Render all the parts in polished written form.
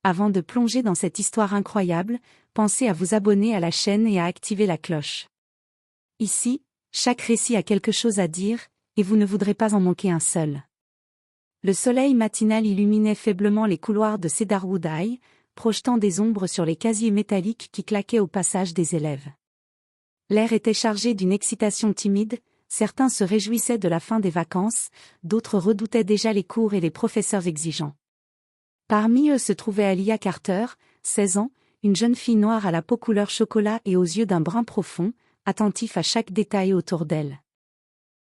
avant de plonger dans cette histoire incroyable, pensez à vous abonner à la chaîne et à activer la cloche. Ici, chaque récit a quelque chose à dire, et vous ne voudrez pas en manquer un seul. Le soleil matinal illuminait faiblement les couloirs de Cedarwood High, projetant des ombres sur les casiers métalliques qui claquaient au passage des élèves. L'air était chargé d'une excitation timide, certains se réjouissaient de la fin des vacances, d'autres redoutaient déjà les cours et les professeurs exigeants. Parmi eux se trouvait Alia Carter, 16 ans, une jeune fille noire à la peau couleur chocolat et aux yeux d'un brun profond, attentif à chaque détail autour d'elle.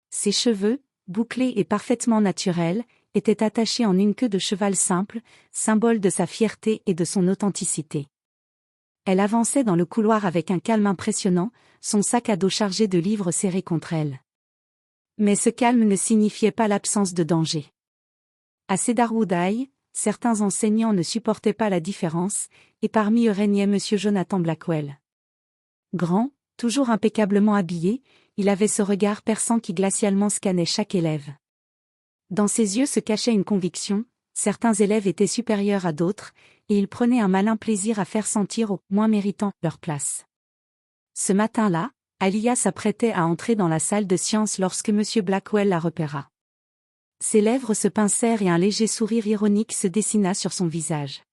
Ses cheveux, bouclés et parfaitement naturels, étaient attachés en une queue de cheval simple, symbole de sa fierté et de son authenticité. Elle avançait dans le couloir avec un calme impressionnant, son sac à dos chargé de livres serré contre elle. Mais ce calme ne signifiait pas l'absence de danger. À Cedarwood High, certains enseignants ne supportaient pas la différence, et parmi eux régnait M. Jonathan Blackwell. Grand, toujours impeccablement habillé, il avait ce regard perçant qui glacialement scannait chaque élève. Dans ses yeux se cachait une conviction, certains élèves étaient supérieurs à d'autres, et il prenait un malin plaisir à faire sentir aux moins méritants leur place. Ce matin-là, Alia s'apprêtait à entrer dans la salle de sciences lorsque M. Blackwell la repéra. Ses lèvres se pincèrent et un léger sourire ironique se dessina sur son visage.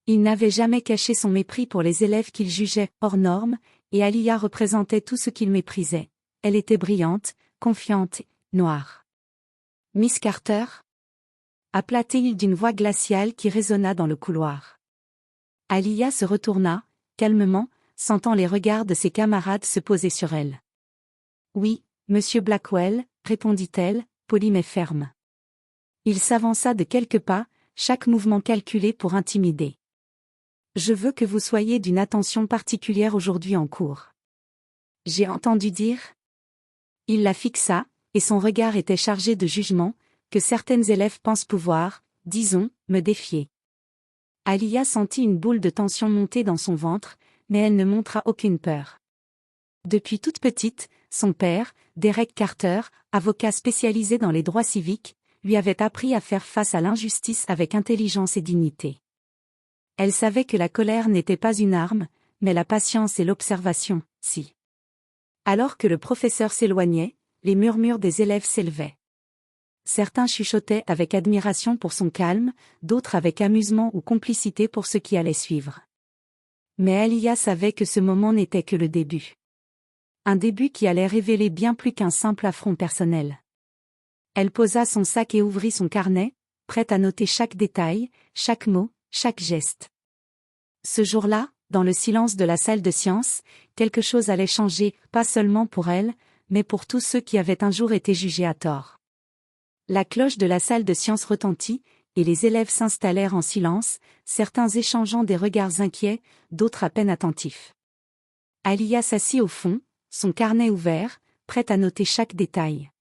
Il n'avait jamais caché son mépris pour les élèves qu'il jugeait hors normes, et Alia représentait tout ce qu'il méprisait. Elle était brillante, confiante, noire. « Miss Carter » appela-t-il d'une voix glaciale qui résonna dans le couloir. Alia se retourna, calmement, sentant les regards de ses camarades se poser sur elle. « Oui, monsieur Blackwell » répondit-elle, polie mais ferme. Il s'avança de quelques pas, chaque mouvement calculé pour intimider. « Je veux que vous soyez d'une attention particulière aujourd'hui en cours. » « J'ai entendu dire ?» Il la fixa, et son regard était chargé de jugement, que certaines élèves pensent pouvoir, disons, me défier. Alia sentit une boule de tension monter dans son ventre, mais elle ne montra aucune peur. Depuis toute petite, son père, Derek Carter, avocat spécialisé dans les droits civiques, lui avait appris à faire face à l'injustice avec intelligence et dignité. Elle savait que la colère n'était pas une arme, mais la patience et l'observation, si. Alors que le professeur s'éloignait, les murmures des élèves s'élevaient. Certains chuchotaient avec admiration pour son calme, d'autres avec amusement ou complicité pour ce qui allait suivre. Mais Alia savait que ce moment n'était que le début. Un début qui allait révéler bien plus qu'un simple affront personnel. Elle posa son sac et ouvrit son carnet, prête à noter chaque détail, chaque mot, chaque geste. Ce jour-là, dans le silence de la salle de sciences, quelque chose allait changer, pas seulement pour elle, mais pour tous ceux qui avaient un jour été jugés à tort. La cloche de la salle de sciences retentit, et les élèves s'installèrent en silence, certains échangeant des regards inquiets, d'autres à peine attentifs. Alia s'assit au fond, son carnet ouvert, prête à noter chaque détail.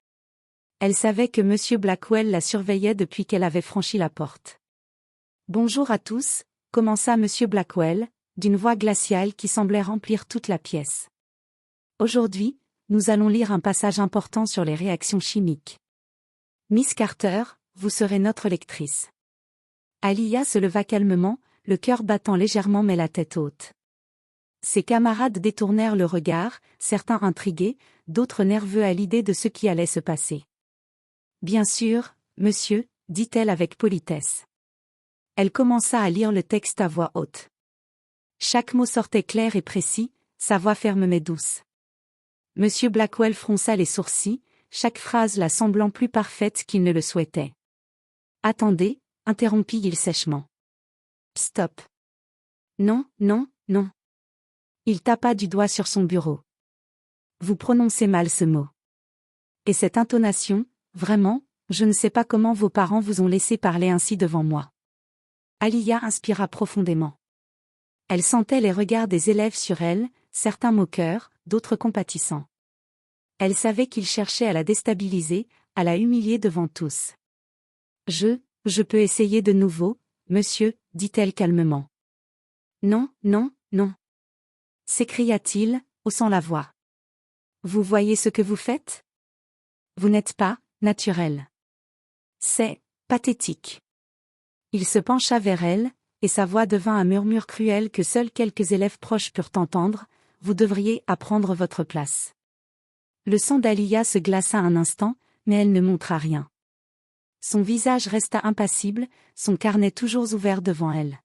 Elle savait que M. Blackwell la surveillait depuis qu'elle avait franchi la porte. « Bonjour à tous » commença M. Blackwell, d'une voix glaciale qui semblait remplir toute la pièce. « Aujourd'hui, nous allons lire un passage important sur les réactions chimiques. Miss Carter, vous serez notre lectrice. » Alia se leva calmement, le cœur battant légèrement mais la tête haute. Ses camarades détournèrent le regard, certains intrigués, d'autres nerveux à l'idée de ce qui allait se passer. « Bien sûr, monsieur, » dit-elle avec politesse. Elle commença à lire le texte à voix haute. Chaque mot sortait clair et précis, sa voix ferme mais douce. Monsieur Blackwell fronça les sourcils, chaque phrase la semblant plus parfaite qu'il ne le souhaitait. « Attendez » interrompit-il sèchement. « Stop. Non, non, non. » Il tapa du doigt sur son bureau. « Vous prononcez mal ce mot. Et cette intonation, vraiment, je ne sais pas comment vos parents vous ont laissé parler ainsi devant moi. » Alia inspira profondément. Elle sentait les regards des élèves sur elle, certains moqueurs, d'autres compatissants. Elle savait qu'ils cherchaient à la déstabiliser, à la humilier devant tous. « Je peux essayer de nouveau, monsieur, » dit-elle calmement. « Non, non, non. » s'écria-t-il, haussant la voix. « Vous voyez ce que vous faites ? Vous n'êtes pas naturel. C'est pathétique. » Il se pencha vers elle, et sa voix devint un murmure cruel que seuls quelques élèves proches purent entendre, « Vous devriez apprendre votre place. » Le sang d'Aliya se glaça un instant, mais elle ne montra rien. Son visage resta impassible, son carnet toujours ouvert devant elle.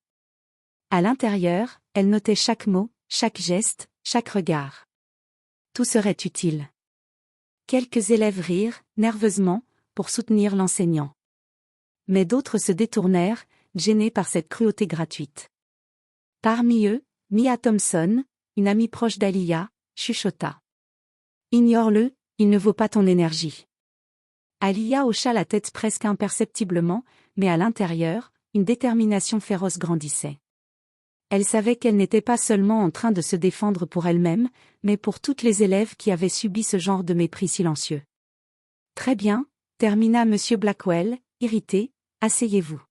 À l'intérieur, elle notait chaque mot, chaque geste, chaque regard. Tout serait utile. Quelques élèves rirent, nerveusement, pour soutenir l'enseignant. Mais d'autres se détournèrent, gênés par cette cruauté gratuite. Parmi eux, Mia Thompson, une amie proche d'Aliya, chuchota. « Ignore-le, il ne vaut pas ton énergie. » Aliya hocha la tête presque imperceptiblement, mais à l'intérieur, une détermination féroce grandissait. Elle savait qu'elle n'était pas seulement en train de se défendre pour elle-même, mais pour toutes les élèves qui avaient subi ce genre de mépris silencieux. « Très bien, » termina M. Blackwell, irrité, « asseyez-vous. »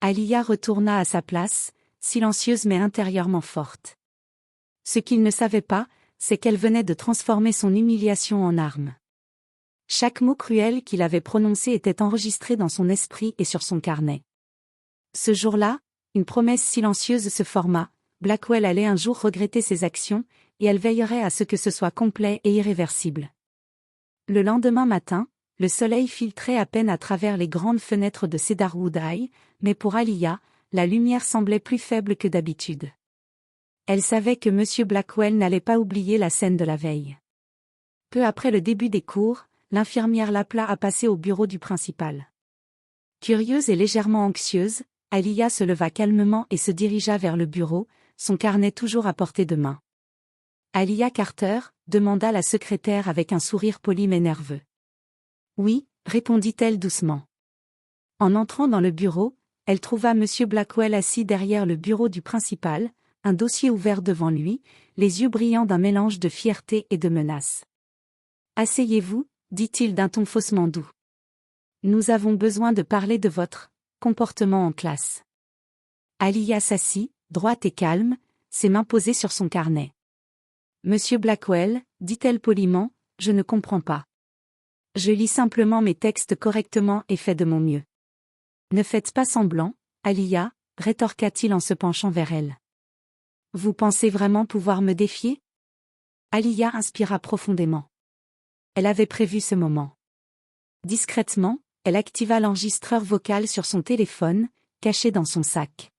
Aliya retourna à sa place, silencieuse mais intérieurement forte. Ce qu'il ne savait pas, c'est qu'elle venait de transformer son humiliation en arme. Chaque mot cruel qu'il avait prononcé était enregistré dans son esprit et sur son carnet. Ce jour-là, une promesse silencieuse se forma, Blackwell allait un jour regretter ses actions, et elle veillerait à ce que ce soit complet et irréversible. Le lendemain matin, le soleil filtrait à peine à travers les grandes fenêtres de Cedarwood High, mais pour Aliya, la lumière semblait plus faible que d'habitude. Elle savait que M. Blackwell n'allait pas oublier la scène de la veille. Peu après le début des cours, l'infirmière l'appela à passer au bureau du principal. Curieuse et légèrement anxieuse, Aliya se leva calmement et se dirigea vers le bureau, son carnet toujours à portée de main. « Aliya Carter ?» demanda la secrétaire avec un sourire poli mais nerveux. « Oui » répondit-elle doucement. En entrant dans le bureau, elle trouva M. Blackwell assis derrière le bureau du principal, un dossier ouvert devant lui, les yeux brillants d'un mélange de fierté et de menace. « Asseyez-vous » dit-il d'un ton faussement doux. « Nous avons besoin de parler de votre comportement en classe. » Aliya s'assit, droite et calme, ses mains posées sur son carnet. « Monsieur Blackwell, dit-elle poliment, je ne comprends pas. Je lis simplement mes textes correctement et fais de mon mieux. » « Ne faites pas semblant, Aliya, rétorqua-t-il en se penchant vers elle. « Vous pensez vraiment pouvoir me défier ?» Aliya inspira profondément. Elle avait prévu ce moment. Discrètement, elle activa l'enregistreur vocal sur son téléphone, caché dans son sac.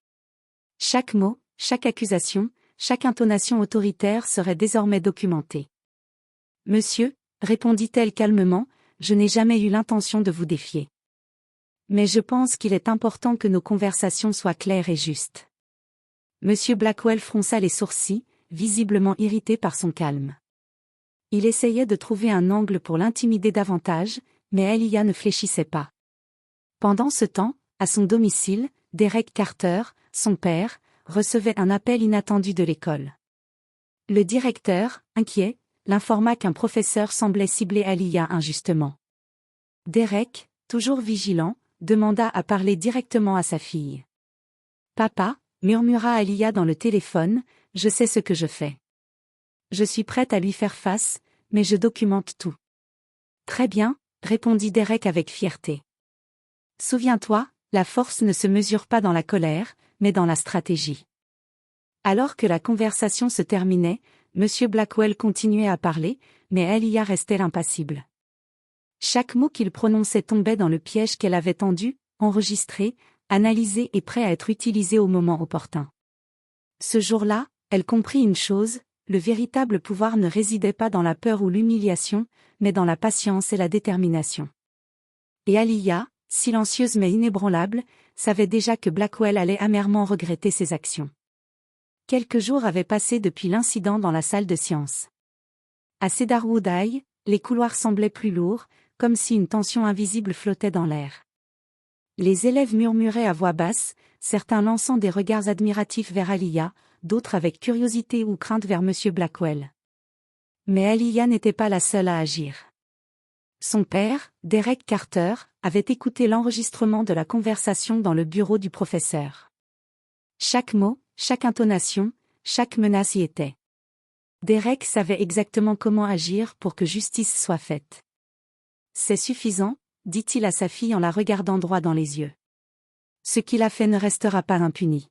Chaque mot, chaque accusation, chaque intonation autoritaire serait désormais documentée. « Monsieur, » répondit-elle calmement, « je n'ai jamais eu l'intention de vous défier. Mais je pense qu'il est important que nos conversations soient claires et justes. » Monsieur Blackwell fronça les sourcils, visiblement irrité par son calme. Il essayait de trouver un angle pour l'intimider davantage, mais Aliya ne fléchissait pas. Pendant ce temps, à son domicile, Derek Carter, son père, recevait un appel inattendu de l'école. Le directeur, inquiet, l'informa qu'un professeur semblait cibler Aliya injustement. Derek, toujours vigilant, demanda à parler directement à sa fille. « Papa » murmura Aliya dans le téléphone, « je sais ce que je fais. Je suis prête à lui faire face, mais je documente tout. » « Très bien » répondit Derek avec fierté. « Souviens-toi, la force ne se mesure pas dans la colère, mais dans la stratégie. » Alors que la conversation se terminait, M. Blackwell continuait à parler, mais Aliya restait impassible. Chaque mot qu'il prononçait tombait dans le piège qu'elle avait tendu, enregistré, analysé et prêt à être utilisé au moment opportun. Ce jour-là, elle comprit une chose, le véritable pouvoir ne résidait pas dans la peur ou l'humiliation, mais dans la patience et la détermination. Et Aliya, silencieuse mais inébranlable, savait déjà que Blackwell allait amèrement regretter ses actions. Quelques jours avaient passé depuis l'incident dans la salle de sciences. À Cedarwood High, les couloirs semblaient plus lourds, comme si une tension invisible flottait dans l'air. Les élèves murmuraient à voix basse, certains lançant des regards admiratifs vers Aliya, d'autres avec curiosité ou crainte vers M. Blackwell. Mais Aliya n'était pas la seule à agir. Son père, Derek Carter, avait écouté l'enregistrement de la conversation dans le bureau du professeur. Chaque mot, chaque intonation, chaque menace y était. Derek savait exactement comment agir pour que justice soit faite. « C'est suffisant » dit-il à sa fille en la regardant droit dans les yeux. « Ce qu'il a fait ne restera pas impuni. »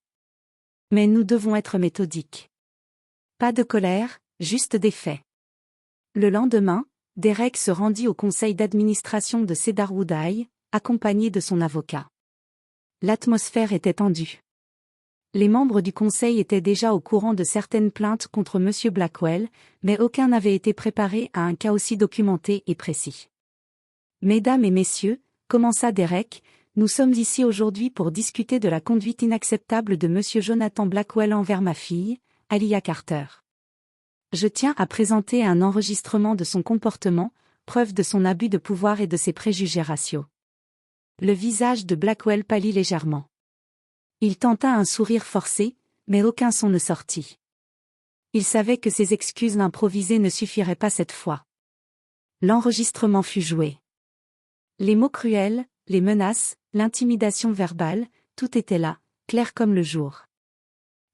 Mais nous devons être méthodiques. Pas de colère, juste des faits. Le lendemain, Derek se rendit au conseil d'administration de Cedarwood High, accompagné de son avocat. L'atmosphère était tendue. Les membres du conseil étaient déjà au courant de certaines plaintes contre M. Blackwell, mais aucun n'avait été préparé à un cas aussi documenté et précis. « Mesdames et messieurs, commença Derek, nous sommes ici aujourd'hui pour discuter de la conduite inacceptable de M. Jonathan Blackwell envers ma fille, Aliyah Carter. Je tiens à présenter un enregistrement de son comportement, preuve de son abus de pouvoir et de ses préjugés raciaux. » Le visage de Blackwell pâlit légèrement. Il tenta un sourire forcé, mais aucun son ne sortit. Il savait que ses excuses improvisées ne suffiraient pas cette fois. L'enregistrement fut joué. Les mots cruels, les menaces, l'intimidation verbale, tout était là, clair comme le jour.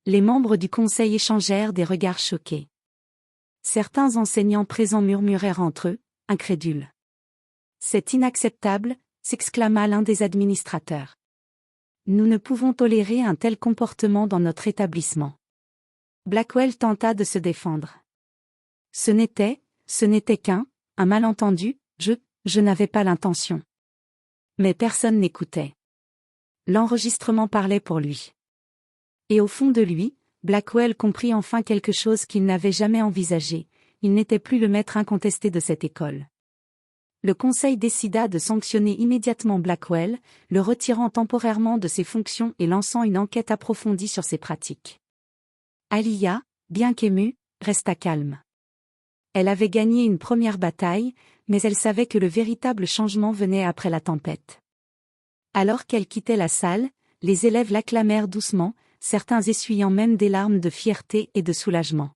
Les membres du conseil échangèrent des regards choqués. Certains enseignants présents murmurèrent entre eux, incrédules. « C'est inacceptable », s'exclama l'un des administrateurs. « Nous ne pouvons tolérer un tel comportement dans notre établissement. » Blackwell tenta de se défendre. « Ce n'était qu'un malentendu, je n'avais pas l'intention. » Mais personne n'écoutait. L'enregistrement parlait pour lui. Et au fond de lui, Blackwell comprit enfin quelque chose qu'il n'avait jamais envisagé, il n'était plus le maître incontesté de cette école. Le conseil décida de sanctionner immédiatement Blackwell, le retirant temporairement de ses fonctions et lançant une enquête approfondie sur ses pratiques. Aliyah, bien qu'émue, resta calme. Elle avait gagné une première bataille, mais elle savait que le véritable changement venait après la tempête. Alors qu'elle quittait la salle, les élèves l'acclamèrent doucement, certains essuyant même des larmes de fierté et de soulagement.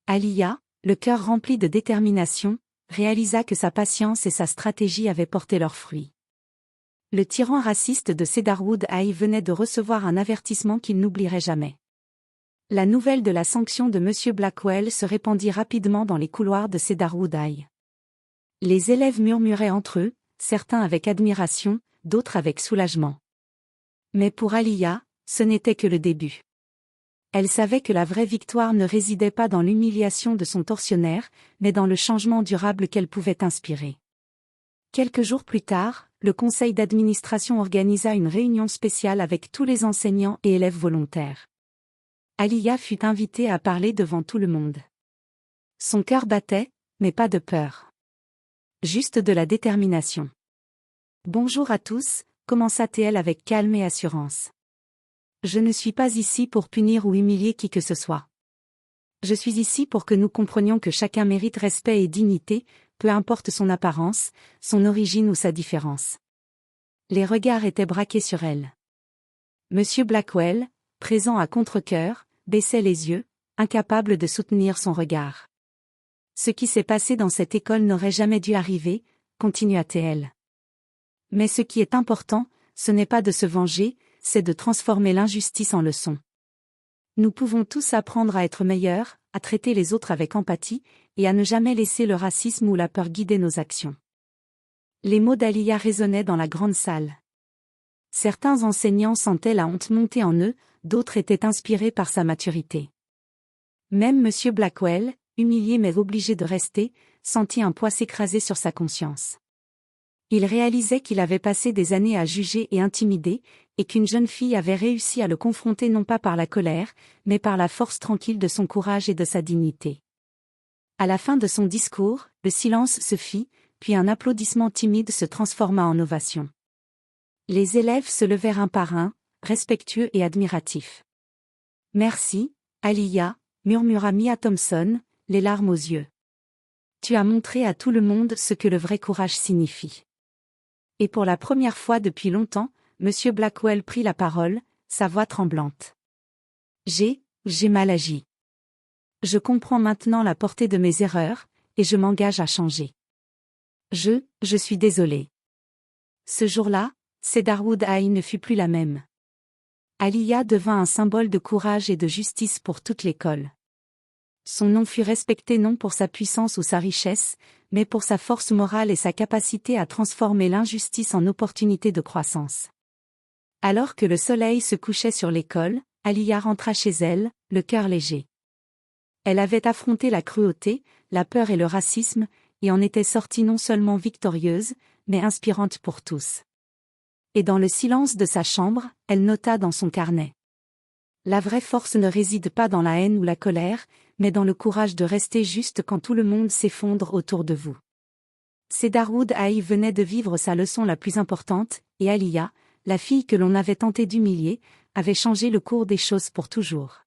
Aliyah, le cœur rempli de détermination, réalisa que sa patience et sa stratégie avaient porté leurs fruits. Le tyran raciste de Cedarwood High venait de recevoir un avertissement qu'il n'oublierait jamais. La nouvelle de la sanction de M. Blackwell se répandit rapidement dans les couloirs de Cedarwood High. Les élèves murmuraient entre eux, certains avec admiration, d'autres avec soulagement. Mais pour Aliyah, ce n'était que le début. Elle savait que la vraie victoire ne résidait pas dans l'humiliation de son tortionnaire, mais dans le changement durable qu'elle pouvait inspirer. Quelques jours plus tard, le conseil d'administration organisa une réunion spéciale avec tous les enseignants et élèves volontaires. Aliyah fut invitée à parler devant tout le monde. Son cœur battait, mais pas de peur. Juste de la détermination. « Bonjour à tous », commença-t-elle avec calme et assurance. « Je ne suis pas ici pour punir ou humilier qui que ce soit. Je suis ici pour que nous comprenions que chacun mérite respect et dignité, peu importe son apparence, son origine ou sa différence. » Les regards étaient braqués sur elle. Monsieur Blackwell, présent à contre-cœur, baissait les yeux, incapable de soutenir son regard. « Ce qui s'est passé dans cette école n'aurait jamais dû arriver, continua-t-elle. Mais ce qui est important, ce n'est pas de se venger, c'est de transformer l'injustice en leçon. Nous pouvons tous apprendre à être meilleurs, à traiter les autres avec empathie, et à ne jamais laisser le racisme ou la peur guider nos actions. » Les mots d'Aliyah résonnaient dans la grande salle. Certains enseignants sentaient la honte monter en eux, d'autres étaient inspirés par sa maturité. Même M. Blackwell, humilié mais obligé de rester, sentit un poids s'écraser sur sa conscience. Il réalisait qu'il avait passé des années à juger et intimider, et qu'une jeune fille avait réussi à le confronter non pas par la colère, mais par la force tranquille de son courage et de sa dignité. À la fin de son discours, le silence se fit, puis un applaudissement timide se transforma en ovation. Les élèves se levèrent un par un, respectueux et admiratifs. « Merci, Aliyah », murmura Mia Thompson, les larmes aux yeux. « Tu as montré à tout le monde ce que le vrai courage signifie. » Et pour la première fois depuis longtemps, M. Blackwell prit la parole, sa voix tremblante. « J'ai mal agi. Je comprends maintenant la portée de mes erreurs, et je m'engage à changer. Je suis désolé. » Ce jour-là, Cedarwood High ne fut plus la même. Aliyah devint un symbole de courage et de justice pour toute l'école. Son nom fut respecté non pour sa puissance ou sa richesse, mais pour sa force morale et sa capacité à transformer l'injustice en opportunité de croissance. Alors que le soleil se couchait sur l'école, Aliyah rentra chez elle, le cœur léger. Elle avait affronté la cruauté, la peur et le racisme, et en était sortie non seulement victorieuse, mais inspirante pour tous. Et dans le silence de sa chambre, elle nota dans son carnet. La vraie force ne réside pas dans la haine ou la colère, mais dans le courage de rester juste quand tout le monde s'effondre autour de vous. Cedarwood High venait de vivre sa leçon la plus importante, et Aliyah, la fille que l'on avait tenté d'humilier, avait changé le cours des choses pour toujours.